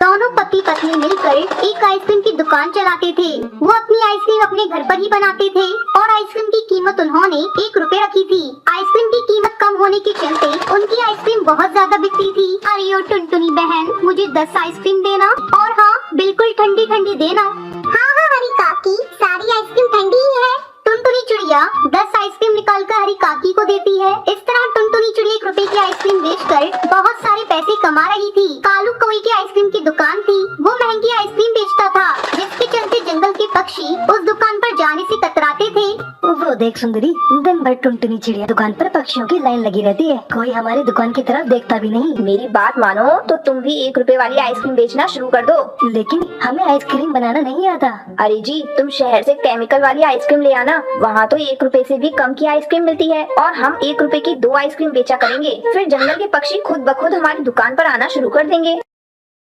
दोनों पति पत्नी मिलकर एक आइसक्रीम की दुकान चलाते थे। वो अपनी आइसक्रीम अपने घर पर ही बनाते थे और आइसक्रीम की कीमत उन्होंने 1 रुपए रखी थी। आइसक्रीम की कीमत कम होने के चलते उनकी आइसक्रीम बहुत ज्यादा बिकती थी। अरे ओ टुनटुनी बहन, मुझे 10 आइसक्रीम देना, और हाँ बिल्कुल ठंडी ठंडी देना। हाँ हाँ हरी काकी, सारी आइसक्रीम ठंडी ही है। टुनटुनी चिड़िया 10 आइसक्रीम निकालकर हरी काकी को देती है। इस तरह टुनटुनी चिड़िया 1 रुपए की आइसक्रीम बेचकर बहुत सारे पैसे कमा रही थी। कालू कौई की आइसक्रीम की दुकान थी। वो महंगी आइसक्रीम बेचता था, जिसके चलते जंगल के पक्षी उस दुकान पर जाने से कतराते थे। वो देख सुंदरी, दिन भर टुनटुनी चिड़िया दुकान पर पक्षियों की लाइन लगी रहती है, कोई हमारी दुकान की तरफ देखता भी नहीं। मेरी बात मानो तो तुम भी 1 रुपए वाली आइसक्रीम बेचना शुरू कर दो। लेकिन हमें आइसक्रीम बनाना नहीं आता। अरे जी, तुम शहर से केमिकल वाली आइसक्रीम ले आना, वहाँ तो 1 रुपए से भी कम की आइसक्रीम मिलती है और हम 1 रुपए की 2 आइसक्रीम बेचा करेंगे। फिर जंगल के पक्षी खुद ब खुद हमारी दुकान पर आना शुरू कर देंगे।